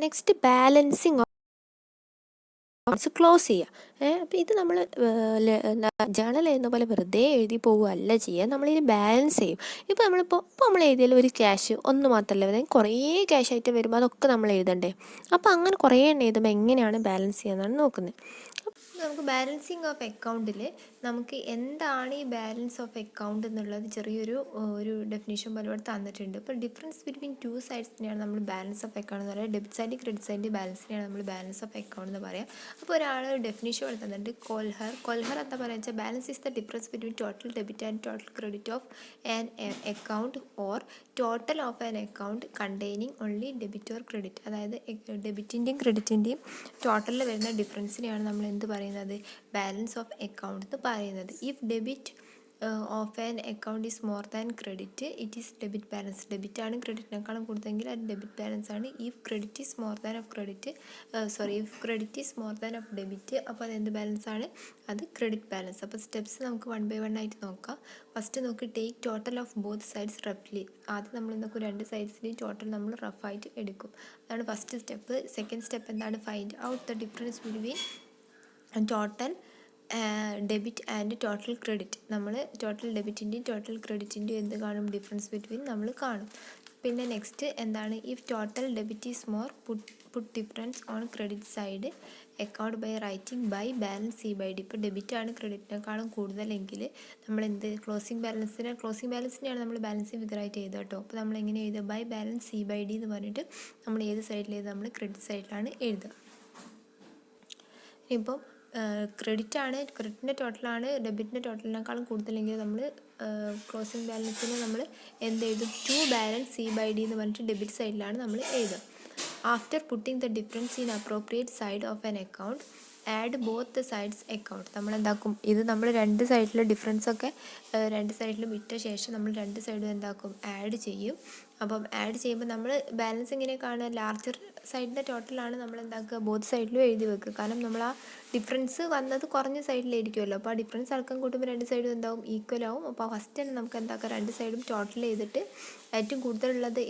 Next balancing close ചെയ്യുക. അപ്പോൾ ഇത് നമ്മൾ ജേണൽ എഴുതുന്ന പോലെ വെറുതെ എഴുതി പോവുകയല്ല ചെയ്യുക, നമ്മളിത് ബാലൻസ് ചെയ്യും. ഇപ്പോൾ നമ്മൾ എഴുതിയാലും ഒരു ക്യാഷ് ഒന്ന് മാത്രമല്ല വരുന്നത്, കുറേ ക്യാഷ് ആയിട്ട് വരുമ്പോൾ അതൊക്കെ നമ്മൾ എഴുതണ്ടേ. അപ്പോൾ അങ്ങനെ കുറേ എണ്ണം എഴുതുമ്പോൾ എങ്ങനെയാണ് ബാലൻസ് ചെയ്യാന്നാണ് നോക്കുന്നത്. നമുക്ക് ബാലൻസിങ് ഓഫ് അക്കൗണ്ടിൽ നമുക്ക് എന്താണ് ഈ ബാലൻസ് ഓഫ് അക്കൗണ്ട് എന്നുള്ളത് ഒരു ഡെഫിനേഷൻ പോലെ ഇവിടെ തന്നിട്ടുണ്ട്. ഇപ്പോൾ ഡിഫറൻസ് ബിറ്റ്വീൻ ടു സൈഡ്സിനെയാണ് നമ്മൾ ബാലൻസ് ഓഫ് അക്കൗണ്ട് എന്ന് പറയുക. ഡെബിറ്റ് സൈഡ് ക്രെഡിറ്റ് സൈഡ് ബാലൻസിനെയാണ് നമ്മൾ ബാലൻസ് ഓഫ് അക്കൗണ്ട് എന്ന് പറയുക. അപ്പോൾ ഒരാൾ ഡെഫിനേഷൻ ഇവിടെ തന്നിട്ടുണ്ട്. കൊൽഹർ എന്താ പറയുക വെച്ചാൽ balance is the difference between total debit and total credit of an account or total of an account containing only debit or credit. അതായത് ഡെബിറ്റിൻ്റെയും ക്രെഡിറ്റിൻ്റെയും ടോട്ടലിൽ വരുന്ന ഡിഫറൻസിനെയാണ് നമ്മൾ എന്ത് പറയുന്നത്, ബാലൻസ് ഓഫ് അക്കൗണ്ട് എന്ന് പറയുന്നത്. If debit of an account is more than credit it is debit balance. Debit ആണ് ക്രെഡിറ്റിനേക്കാളും കൂടുതലെങ്കിൽ അത് debit balance ആണ്. If credit is more than of if credit is more than of debit, അപ്പോൾ അത് എന്ത് balance ആണ്, അത് ക്രെഡിറ്റ് ബാലൻസ്. അപ്പോൾ steps നമുക്ക് 1 by 1 ആയിട്ട് നോക്കാം. ഫസ്റ്റ് നോക്കി take total of both sides റഫ്ലി. ആദ്യം നമ്മൾ നോക്കും രണ്ട് സൈഡ്സിൻ്റെയും ടോട്ടൽ നമ്മൾ റഫായിട്ട് എടുക്കും. അതാണ് ഫസ്റ്റ് സ്റ്റെപ്പ്. സെക്കൻഡ് സ്റ്റെപ്പ് എന്താണ്, find out the difference between total debit and total credit. നമ്മൾ ടോട്ടൽ ഡെബിറ്റിൻ്റെയും ടോട്ടൽ ക്രെഡിറ്റിൻ്റെയും എന്ത് കാണും, ഡിഫറൻസ് ബിറ്റ്വീൻ നമ്മൾ കാണും. പിന്നെ നെക്സ്റ്റ് എന്താണ്, if total debit is more put difference on credit side account by writing by balance C by D. ഇപ്പോൾ ഡെബിറ്റാണ് ക്രെഡിറ്റിനേക്കാളും കൂടുതലെങ്കിൽ നമ്മൾ ക്ലോസിംഗ് ബാലൻസിനെയാണ് നമ്മൾ ബാലൻസിങ് ഫിഗറായിട്ട് എഴുതുക കേട്ടോ. അപ്പോൾ നമ്മൾ എങ്ങനെ എഴുതുക, by balance C by D എന്ന് പറഞ്ഞിട്ട് നമ്മൾ ഏത് സൈഡിൽ എഴുതുക, നമ്മൾ ക്രെഡിറ്റ് സൈഡിലാണ് എഴുതുക. ഇപ്പം ക്രെഡിറ്റിൻ്റെ ടോട്ടലാണ് ഡെബിറ്റിൻ്റെ ടോട്ടലിനേക്കാളും കൂടുതലെങ്കിൽ നമ്മൾ ക്ലോസിംഗ് ബാലൻസിന് നമ്മൾ എന്ത് എഴുതും, to balance C by D എന്ന് പറഞ്ഞിട്ട് ഡെബിറ്റ് സൈഡിലാണ് നമ്മൾ എഴുതുക. After putting the difference in appropriate side of an account add both the sides account. നമ്മൾ എന്താക്കും, ഇത് നമ്മൾ രണ്ട് സൈഡിലെ ഡിഫറൻസൊക്കെ രണ്ട് സൈഡിലും ഇട്ട ശേഷം നമ്മൾ രണ്ട് സൈഡും എന്താക്കും, ആഡ് ചെയ്യും. അപ്പം ആഡ് ചെയ്യുമ്പോൾ നമ്മൾ ബാലൻസ് എങ്ങനെ കാണുക, ലാർജർ സൈഡിൻ്റെ ടോട്ടലാണ് നമ്മൾ എന്താക്കുക, ബോത്ത് സൈഡിലും എഴുതി വെക്കുക. കാരണം നമ്മൾ ആ ഡിഫറൻസ് വന്നത് കുറഞ്ഞ സൈഡിലായിരിക്കുമല്ലോ. അപ്പോൾ ആ ഡിഫറൻസ് അടക്കം കൂട്ടുമ്പോൾ രണ്ട് സൈഡും എന്താവും, ഈക്വൽ ആവും. അപ്പോൾ ഫസ്റ്റ് തന്നെ നമുക്ക് എന്താക്കാം, രണ്ട് സൈഡും ടോട്ടൽ ചെയ്തിട്ട് ഏറ്റവും കൂടുതലുള്ളത്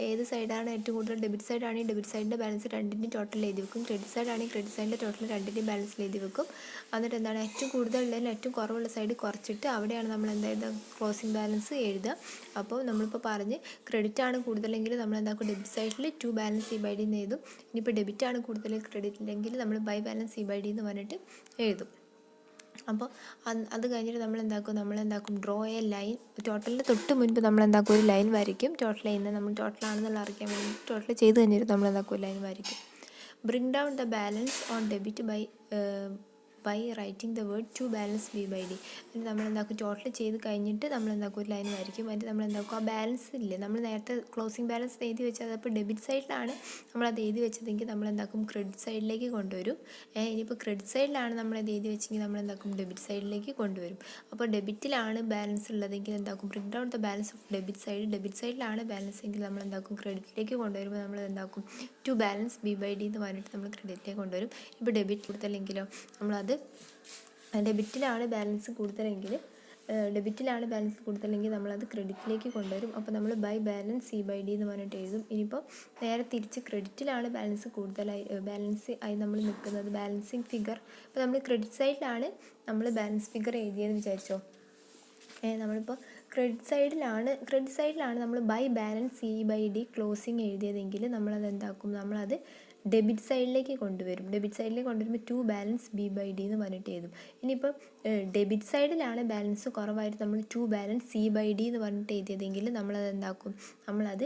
ഏത് സൈഡാണ് ഏറ്റവും കൂടുതൽ, ഡെബിറ്റ് സൈഡാണെങ്കിൽ ഡെബിറ്റ് സൈഡിൻ്റെ ബാലൻസ് രണ്ടിൻ്റെയും ടോട്ടൽ എഴുതി വെക്കും. ക്രെഡിറ്റ് സൈഡാണെങ്കിൽ ക്രെഡിറ്റ് സൈഡിൻ്റെ ടോട്ടൽ രണ്ടിൻ്റെയും ബാലൻസ് എഴുതി വെക്കും. എന്നിട്ട് എന്താണ്, ഏറ്റവും കൂടുതലുള്ളതിൽ ഏറ്റവും കുറവുള്ള സൈഡ് കുറച്ചിട്ട് അവിടെയാണ് നമ്മൾ എന്തായത് ക്ലോസിംഗ് ബാലൻസ് എഴുതുക. അപ്പോൾ നമ്മളിപ്പോൾ പറഞ്ഞ് ക്രെഡിറ്റ് ആണ് കൂടുതലെങ്കിൽ നമ്മൾ എന്താക്കും, ഡെബിറ്റ് സൈഡിൽ to balance C by D എന്ന് എഴുതും. ഇനിയിപ്പോൾ ഡെബിറ്റ് ആണ് കൂടുതൽ ക്രെഡിറ്റ് ഇല്ലെങ്കിൽ നമ്മൾ by balance C by D എന്ന് പറഞ്ഞിട്ട് എഴുതും. അപ്പോൾ അത് കഴിഞ്ഞിട്ട് നമ്മളെന്താക്കും ഡ്രോ എ ലൈൻ. ടോട്ടലിൻ്റെ തൊട്ട് മുൻപ് നമ്മളെന്താക്കും, ഒരു ലൈൻ വരയ്ക്കും. ടോട്ടൽ ചെയ്യുന്നത് നമ്മൾ ടോട്ടലാണെന്നുള്ള അറിയിക്കാൻ വേണ്ടി ടോട്ടൽ ചെയ്ത് കഴിഞ്ഞിട്ട് നമ്മളെന്താക്കും, ഒരു ലൈൻ വരയ്ക്കും. Bring down the balance on debit by writing the word to balance B by d. എന്നിട്ട് നമ്മളെന്താക്കും, ടോട്ടൽ ചെയ്ത് കഴിഞ്ഞിട്ട് നമ്മളെന്താക്കും, ഒരു ലൈൻ വരയ്ക്കും. എന്നിട്ട് നമ്മളെന്താക്കും, ആ ബാലൻസ് ഇല്ലേ, നമ്മൾ നേരത്തെ ക്ലോസിംഗ് ബാലൻസ് എഴുതി വെച്ചത്, അപ്പോൾ ഡെബിറ്റ് സൈഡിലാണ് നമ്മളത് എഴുതി വെച്ചതെങ്കിൽ നമ്മളെന്താക്കും, ക്രെഡിറ്റ് സൈഡിലേക്ക് കൊണ്ടുവരും. ഇനിയിപ്പോൾ ക്രെഡിറ്റ് സൈഡിലാണ് നമ്മളത് എഴുതി വെച്ചെങ്കിൽ നമ്മളെന്താക്കും, ഡെബിറ്റ് സൈഡിലേക്ക് കൊണ്ടുവരും. അപ്പോൾ ഡെബിറ്റിലാണ് ബാലൻസ് ഉള്ളതെങ്കിൽ എന്താക്കും, bring down the balance of debit സൈഡിലാണ് ബാലൻസ് എങ്കിൽ നമ്മളെന്താക്കും, ക്രെഡിറ്റിലേക്ക് കൊണ്ടുവരുമ്പോൾ നമ്മൾ എന്താക്കും, to balance B by D എന്ന് പറഞ്ഞിട്ട് നമ്മൾ ക്രെഡിറ്റിലേക്ക് കൊണ്ടുവരും. ഇപ്പോൾ ഡെബിറ്റ് കൂടുതലെങ്കിലോ നമ്മളത് ഡെബിറ്റിലാണ് ബാലൻസ് കൂടുതലെങ്കിൽ നമ്മളത് ക്രെഡിറ്റിലേക്ക് കൊണ്ടുവരും. അപ്പോൾ നമ്മൾ by balance C by D എന്ന് പറഞ്ഞിട്ട് എഴുതും. ഇനിയിപ്പോൾ നേരെ തിരിച്ച് ക്രെഡിറ്റിലാണ് ബാലൻസ് ആയി നമ്മൾ നിൽക്കുന്നത്, ബാലൻസിങ് ഫിഗർ. ഇപ്പോൾ നമ്മൾ ക്രെഡിറ്റ് സൈഡിലാണ് നമ്മൾ ബാലൻസ് ഫിഗർ എഴുതിയെന്ന് വിചാരിച്ചോ. നമ്മളിപ്പോൾ ക്രെഡിറ്റ് സൈഡിലാണ് നമ്മൾ by balance C by D closing എഴുതിയതെങ്കിൽ നമ്മളത് എന്താക്കും, നമ്മളത് ഡെബിറ്റ് സൈഡിലേക്ക് കൊണ്ടുവരുമ്പോൾ to balance B by D എന്ന് പറഞ്ഞിട്ട് എഴുതും. ഇനിയിപ്പോൾ ഡെബിറ്റ് സൈഡിലാണ് ബാലൻസ് കുറവായിട്ട് നമ്മൾ to balance C by D എന്ന് പറഞ്ഞിട്ട് എഴുതിയതെങ്കിൽ നമ്മളത് എന്താക്കും, നമ്മളത്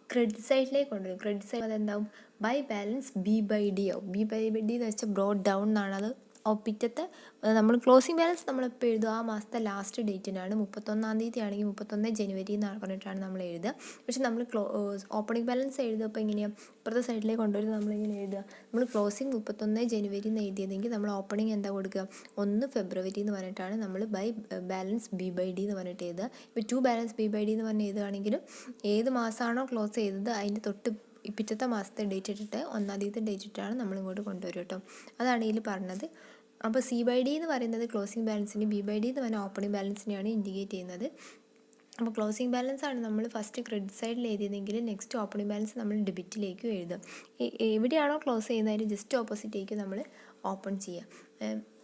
ക്രെഡിറ്റ് സൈഡിലേക്ക് കൊണ്ടുവരും. ക്രെഡിറ്റ് സൈഡ് അതെന്താവും, by balance B by D ആവും. ബി ബൈ ഡി എന്ന് വെച്ചാൽ ബ്രോഡ് ഡൗൺ എന്നാണ്. അത് പിറ്റത്തെ നമ്മൾ ക്ലോസിംഗ് ബാലൻസ് നമ്മളെപ്പോൾ എഴുതുക, ആ മാസത്തെ ലാസ്റ്റ് ഡേറ്റിനാണ്. 31-ാം തീയതി ആണെങ്കിൽ 31 ജനുവരി എന്ന് പറഞ്ഞിട്ടാണ് നമ്മൾ എഴുതുക. പക്ഷെ നമ്മൾ ഓപ്പണിംഗ് ബാലൻസ് എഴുതുമ്പോൾ എങ്ങനെയാണ്, ഇപ്പുറത്തെ സൈഡിലേക്ക് കൊണ്ടുവരുന്നത് നമ്മളിങ്ങനെ എഴുതുക. നമ്മൾ ക്ലോസിംഗ് 31 ജനുവരി എന്ന് എഴുതിയതെങ്കിൽ നമ്മൾ ഓപ്പണിംഗ് എന്താ കൊടുക്കുക, 1 ഫെബ്രുവരി എന്ന് പറഞ്ഞിട്ടാണ് നമ്മൾ by balance B by D എന്ന് പറഞ്ഞിട്ട് എഴുതുക. ഇപ്പോൾ to balance B by D എന്ന് പറഞ്ഞ് എഴുതുകയാണെങ്കിലും ഏത് മാസമാണോ ക്ലോസ് ചെയ്തത് അതിൻ്റെ തൊട്ട് പിറ്റത്തെ മാസത്തെ ഡേറ്റ് ഇട്ടിട്ട് 1-ാം തീയതി ഡേറ്റ് ഇട്ടാണ് നമ്മളിങ്ങോട്ട് കൊണ്ടുവരും കേട്ടോ. അതാണ് ഇതിൽ പറഞ്ഞത്. അപ്പോൾ സി ബൈ ഡി എന്ന് പറയുന്നത് ക്ലോസിംഗ് ബാലൻസിന്, ബി ബൈ ഡി എന്ന് പറഞ്ഞാൽ ഓപ്പണിംഗ് ബാലൻസിനെയാണ് ഇൻഡിക്കേറ്റ് ചെയ്യുന്നത്. അപ്പോൾ ക്ലോസിംഗ് ബാലൻസ് ആണ് നമ്മൾ ഫസ്റ്റ് ക്രെഡിറ്റ് സൈഡിൽ എഴുതിയതെങ്കിൽ നെക്സ്റ്റ് ഓപ്പണിംഗ് ബാലൻസ് നമ്മൾ ഡെബിറ്റിലേക്കും എഴുതും. എവിടെയാണോ ക്ലോസ് ചെയ്യുന്നതിന് ജസ്റ്റ് ഓപ്പോസിറ്റേക്ക് നമ്മൾ ഓപ്പൺ ചെയ്യുക.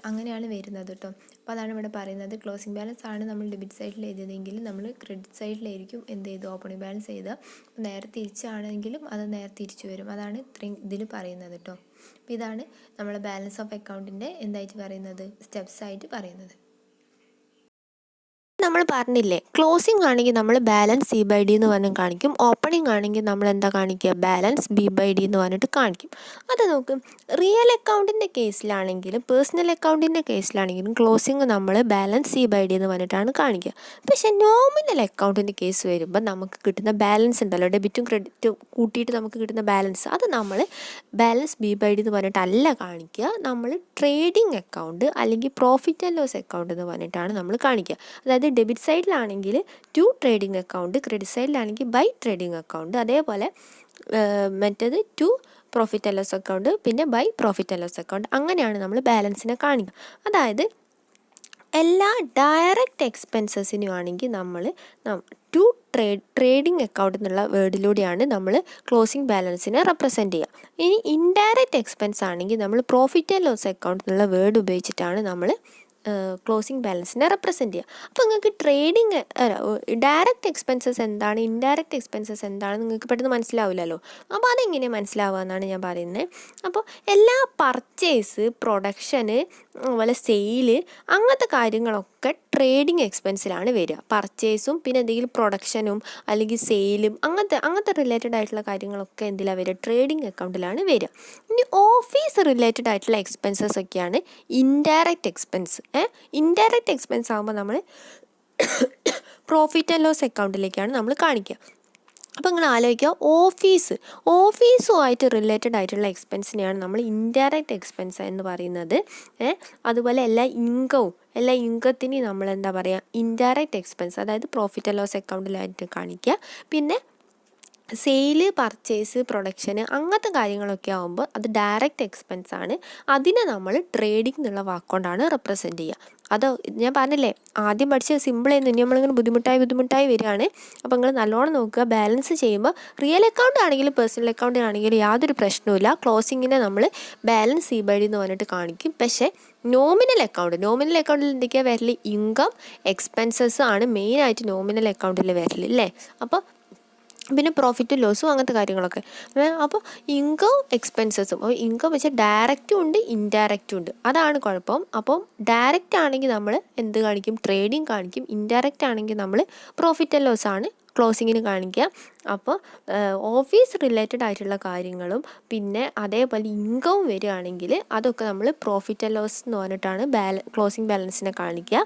അങ്ങനെയാണ് വരുന്നത് കേട്ടോ. അപ്പോൾ അതാണ് ഇവിടെ പറയുന്നത്. ക്ലോസിംഗ് ബാലൻസ് ആണ് നമ്മൾ ഡെബിറ്റ് സൈഡിൽ എഴുതിയതെങ്കിൽ നമ്മൾ ക്രെഡിറ്റ് സൈഡിലായിരിക്കും എന്ത് ചെയ്തു ഓപ്പണിംഗ് ബാലൻസ് എഴുതുക. നേരെ തിരിച്ചാണെങ്കിലും അത് നേരെ തിരിച്ചു വരും. അതാണ് ഇത്രയും ഇതിൽ പറയുന്നത് കേട്ടോ. അപ്പോൾ ഇതാണ് നമ്മളെ ബാലൻസ് ഓഫ് അക്കൗണ്ടിൻ്റെ എന്തായിട്ട് പറയുന്നത്, സ്റ്റെപ്സ് ആയിട്ട് പറയുന്നത്. നമ്മൾ പറഞ്ഞില്ലേ, ക്ലോസിംഗ് ആണെങ്കിൽ നമ്മൾ ബാലൻസ് C/D എന്ന് പറഞ്ഞ് കാണിക്കും. ഓപ്പണിംഗ് ആണെങ്കിൽ നമ്മൾ എന്താ കാണിക്കുക, ബാലൻസ് B/D എന്ന് പറഞ്ഞിട്ട് കാണിക്കും. അത് നോക്കും. റിയൽ അക്കൗണ്ടിൻ്റെ കേസിലാണെങ്കിലും പേഴ്സണൽ അക്കൗണ്ടിൻ്റെ കേസിലാണെങ്കിലും ക്ലോസിംഗ് നമ്മൾ ബാലൻസ് C/D എന്ന് പറഞ്ഞിട്ടാണ് കാണിക്കുക. പക്ഷേ നോമിനൽ അക്കൗണ്ടിൻ്റെ കേസ് വരുമ്പോൾ നമുക്ക് കിട്ടുന്ന ബാലൻസ് ഉണ്ടല്ലോ, ഡെബിറ്റും ക്രെഡിറ്റും കൂട്ടിയിട്ട് നമുക്ക് കിട്ടുന്ന ബാലൻസ്, അത് നമ്മൾ ബാലൻസ് B/D എന്ന് പറഞ്ഞിട്ടല്ല കാണിക്കുക. നമ്മൾ ട്രേഡിംഗ് അക്കൗണ്ട് അല്ലെങ്കിൽ പ്രോഫിറ്റ് ആൻഡ് ലോസ് അക്കൗണ്ട് എന്ന് പറഞ്ഞിട്ടാണ് നമ്മൾ കാണിക്കുക. അതായത് ഡെബിറ്റ് സൈഡിലാണെങ്കിൽ ടു ട്രേഡിംഗ് അക്കൗണ്ട്, ക്രെഡിറ്റ് സൈഡിലാണെങ്കിൽ ബൈ ട്രേഡിംഗ് അക്കൗണ്ട്, അതേപോലെ മറ്റേത് to profit and loss account, പിന്നെ by profit and loss account. അങ്ങനെയാണ് നമ്മൾ ബാലൻസിനെ കാണിക്കുക. അതായത് എല്ലാ ഡയറക്റ്റ് എക്സ്പെൻസസിനും ആണെങ്കിൽ നമ്മൾ ടു ട്രേഡിംഗ് അക്കൗണ്ട് എന്നുള്ള വേർഡിലൂടെയാണ് നമ്മൾ ക്ലോസിംഗ് ബാലൻസിനെ റെപ്രസെൻറ്റ് ചെയ്യുക. ഇനി ഇൻഡയറക്റ്റ് എക്സ്പെൻസ് ആണെങ്കിൽ നമ്മൾ പ്രോഫിറ്റ് ആൻഡ് ലോസ് അക്കൗണ്ട് എന്നുള്ള വേർഡ് ഉപയോഗിച്ചിട്ടാണ് നമ്മൾ ക്ലോസിംഗ് ബാലൻസിനെ റെപ്രസെൻറ്റ് ചെയ്യുക. അപ്പോൾ നിങ്ങൾക്ക് ഡയറക്റ്റ് എക്സ്പെൻസസ് എന്താണ്, ഇൻഡയറക്റ്റ് എക്സ്പെൻസസ് എന്താണെന്ന് നിങ്ങൾക്ക് പെട്ടെന്ന് മനസ്സിലാവില്ലല്ലോ. അപ്പോൾ അതെങ്ങനെ മനസ്സിലാവുക എന്നാണ് ഞാൻ പറയുന്നത്. അപ്പോൾ എല്ലാ പർച്ചേസ്, പ്രൊഡക്ഷന്, അതുപോലെ സെയില്, അങ്ങനത്തെ കാര്യങ്ങളൊക്കെ ട്രേഡിംഗ് എക്സ്പെൻസിലാണ് വരിക. പർച്ചേസും പിന്നെ എന്തെങ്കിലും പ്രൊഡക്ഷനും അല്ലെങ്കിൽ സെയിലും അങ്ങനത്തെ റിലേറ്റഡ് ആയിട്ടുള്ള കാര്യങ്ങളൊക്കെ എന്തിലാണ് വരിക, ട്രേഡിംഗ് അക്കൗണ്ടിലാണ് വരിക. ഇനി ഓഫീസ് റിലേറ്റഡ് ആയിട്ടുള്ള എക്സ്പെൻസസ് ഒക്കെയാണ് ഇൻഡയറക്റ്റ് എക്സ്പെൻസ്. ഇൻഡയറക്റ്റ് എക്സ്പെൻസ് ആകുമ്പോൾ നമ്മൾ പ്രോഫിറ്റ് ആൻഡ് ലോസ് അക്കൗണ്ടിലേക്കാണ് നമ്മൾ കാണിക്കുക. അപ്പോൾ നിങ്ങൾ ആലോചിക്കുക, ഓഫീസുമായിട്ട് റിലേറ്റഡ് ആയിട്ടുള്ള എക്സ്പെൻസിനെയാണ് നമ്മൾ ഇൻഡയറക്റ്റ് എക്സ്പെൻസ് എന്ന് പറയുന്നത്. അതുപോലെ എല്ലാ ഇൻകത്തിനെയും നമ്മൾ എന്താ പറയുക, ഇൻഡയറക്റ്റ് എക്സ്പെൻസ്, അതായത് പ്രോഫിറ്റ് ആൻഡ് ലോസ് അക്കൗണ്ടിലായിട്ട് കാണിക്കുക. പിന്നെ സെയില്, പർച്ചേസ്, പ്രൊഡക്ഷന് അങ്ങനത്തെ കാര്യങ്ങളൊക്കെ ആകുമ്പോൾ അത് ഡയറക്റ്റ് എക്സ്പെൻസ് ആണ്. അതിനെ നമ്മൾ ട്രേഡിംഗ് എന്നുള്ള വാക്കുകൊണ്ടാണ് റെപ്രസെൻറ്റ് ചെയ്യുക. അത് ഞാൻ പറഞ്ഞില്ലേ, ആദ്യം പഠിച്ച സിമ്പിളായിരുന്നു, ഇനി നമ്മളിങ്ങനെ ബുദ്ധിമുട്ടായി വരികയാണ്. അപ്പോൾ നിങ്ങൾ നല്ലോണം നോക്കുക. ബാലൻസ് ചെയ്യുമ്പോൾ റിയൽ അക്കൗണ്ട് ആണെങ്കിലും പേഴ്സണൽ അക്കൗണ്ട് ആണെങ്കിലും യാതൊരു പ്രശ്നവുമില്ല. ക്ലോസിങ്ങിനെ നമ്മൾ ബാലൻസ് C/D എന്ന് പറഞ്ഞിട്ട് കാണിക്കും. പക്ഷേ നോമിനൽ അക്കൗണ്ടിൽ എന്തൊക്കെയാണ് വരല്, ഇൻകം, എക്സ്പെൻസസ് ആണ് മെയിനായിട്ട് നോമിനൽ അക്കൗണ്ടിൽ വരല് അല്ലേ. അപ്പോൾ പിന്നെ പ്രോഫിറ്റും ലോസും അങ്ങനത്തെ കാര്യങ്ങളൊക്കെ. അപ്പോൾ ഇൻകം എക്സ്പെൻസസും, അപ്പോൾ ഇൻകം വെച്ചാൽ ഡയറക്റ്റും ഉണ്ട് ഇൻഡയറക്റ്റും ഉണ്ട്, അതാണ് കുഴപ്പം. അപ്പം ഡയറക്റ്റ് ആണെങ്കിൽ നമ്മൾ എന്ത് കാണിക്കും, ട്രേഡിങ് കാണിക്കും. ഇൻഡയറക്റ്റ് ആണെങ്കിൽ നമ്മൾ പ്രോഫിറ്റ് ആൻഡ് ലോസ് ആണ് ക്ലോസിങ്ങിന് കാണിക്കുക. അപ്പോൾ ഓഫീസ് റിലേറ്റഡ് ആയിട്ടുള്ള കാര്യങ്ങളും പിന്നെ അതേപോലെ ഇൻകവും വരികയാണെങ്കിൽ അതൊക്കെ നമ്മൾ പ്രോഫിറ്റ് ആൻഡ് ലോസ് എന്ന് പറഞ്ഞിട്ടാണ് ക്ലോസിംഗ് ബാലൻസിനെ കാണിക്കുക.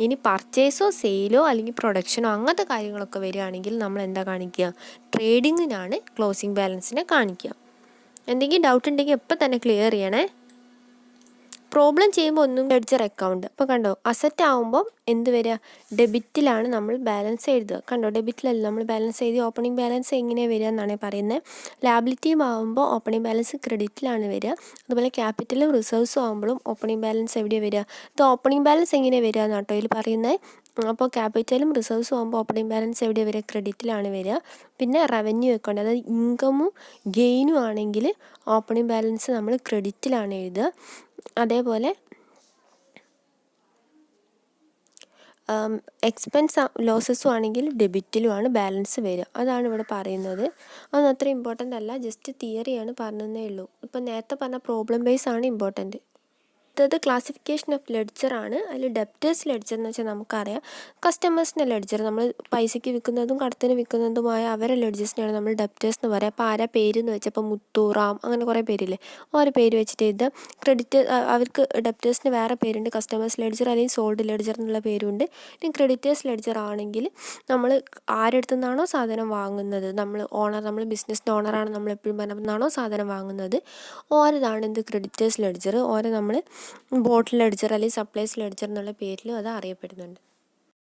ഇനി പർച്ചേസോ സെയിലോ അല്ലെങ്കിൽ പ്രൊഡക്ഷനോ അങ്ങനത്തെ കാര്യങ്ങളൊക്കെ വരികയാണെങ്കിൽ നമ്മൾ എന്താ കാണിക്കുക, ട്രേഡിങ്ങിനാണ് ക്ലോസിംഗ് ബാലൻസിനെ കാണിക്കുക. എന്തെങ്കിലും ഡൗട്ട് ഉണ്ടെങ്കിൽ എപ്പോൾ തന്നെ ക്ലിയർ ചെയ്യണേ. പ്രോബ്ലം ചെയ്യുമ്പോൾ ഒന്നും ലെഡ്ജർ അക്കൗണ്ട്. അപ്പോൾ കണ്ടോ, അസറ്റ് ആകുമ്പം എന്ത് വരിക, ഡെബിറ്റിലാണ് നമ്മൾ ബാലൻസ് എഴുതുക. കണ്ടോ, ഡെബിറ്റിലല്ല നമ്മൾ ബാലൻസ് എഴുതി. ഓപ്പണിംഗ് ബാലൻസ് എങ്ങനെയാണ് വരിക എന്നാണ് പറയുന്നത്. ലാബിലിറ്റിയും ആകുമ്പോൾ ഓപ്പണിംഗ് ബാലൻസ് ക്രെഡിറ്റിലാണ് വരിക. അതുപോലെ ക്യാപിറ്റലും റിസർവ്സും ആകുമ്പോഴും ഓപ്പണിംഗ് ബാലൻസ് എവിടെയാണ് വരിക, ഇത് ഓപ്പണിംഗ് ബാലൻസ് എങ്ങനെയാണ് വരിക എന്നാട്ടോ ഇതിൽ പറയുന്നത്. അപ്പോൾ ക്യാപിറ്റലും റിസർവ്സും ആകുമ്പോൾ ഓപ്പണിംഗ് ബാലൻസ് എവിടെയാണ് വരിക, ക്രെഡിറ്റിലാണ് വരിക. പിന്നെ റവന്യൂ അക്കൗണ്ട്, അതായത് ഇൻകമും ഗെയിനും ആണെങ്കിൽ ഓപ്പണിംഗ് ബാലൻസ് നമ്മൾ ക്രെഡിറ്റിലാണ് എഴുതുക. അതേപോലെ എക്സ്പെൻസ് ലോസസും ആണെങ്കിൽ ഡെബിറ്റിലുമാണ് ബാലൻസ് വരിക. അതാണ് ഇവിടെ പറയുന്നത്. അതൊന്നും അത്ര ഇമ്പോർട്ടൻ്റ് അല്ല, ജസ്റ്റ് തിയറിയാണ് പറഞ്ഞതേ ഉള്ളൂ. ഇപ്പം നേരത്തെ പറഞ്ഞ പ്രോബ്ലം ബേസ് ആണ് ഇമ്പോർട്ടൻറ്റ്. അടുത്തത് ക്ലാസിഫിക്കേഷൻ ഓഫ് ലെഡ്ജർ ആണ്. അതിൽ ഡെപ്റ്റേഴ്സ് ലെഡ്ജർ എന്ന് വെച്ചാൽ നമുക്കറിയാം കസ്റ്റമേഴ്സിൻ്റെ ലെഡ്ജർ, നമ്മൾ പൈസയ്ക്ക് വിൽക്കുന്നതും കടത്തിന് വിൽക്കുന്നതുമായ അവരെ ലെഡ്ജേഴ്സിനെയാണ് നമ്മൾ ഡെപ്റ്റേഴ്സ് എന്ന് പറയുക. അപ്പോൾ ആരാ പേര് എന്ന് വെച്ചപ്പോൾ മുത്തു, റാം, അങ്ങനെ കുറേ പേരില്ലേ, ഓരോ പേര് വെച്ചിട്ട് ഇത് ക്രെഡിറ്റ്, അവർക്ക് ഡെപ്റ്റേഴ്സിന് വേറെ പേരുണ്ട്, കസ്റ്റമേഴ്സ് ലെഡ്ജർ അല്ലെങ്കിൽ സോൾഡ് ലെഡ്ജർ എന്നുള്ള പേരുണ്ട്. ഇനി ക്രെഡിറ്റേഴ്സ് ലെഡ്ജർ ആണെങ്കിൽ നമ്മൾ ആരെടുത്തു നിന്നാണോ സാധനം വാങ്ങുന്നത്, നമ്മൾ ബിസിനസ്സിൻ്റെ ഓണറാണ് നമ്മൾ എപ്പോഴും പറഞ്ഞാണോ സാധനം വാങ്ങുന്നത്, ഓരതാണ് എന്ത് ക്രെഡിറ്റേഴ്സ് ലെഡ്ജർ. ഓരോ നമ്മൾ ബോട്ടിൽ ലെഡ്ജർ അല്ലെങ്കിൽ സപ്ലൈസ് ലെഡ്ജർ എന്നുള്ള പേരിലും അത് അറിയപ്പെടുന്നുണ്ട്.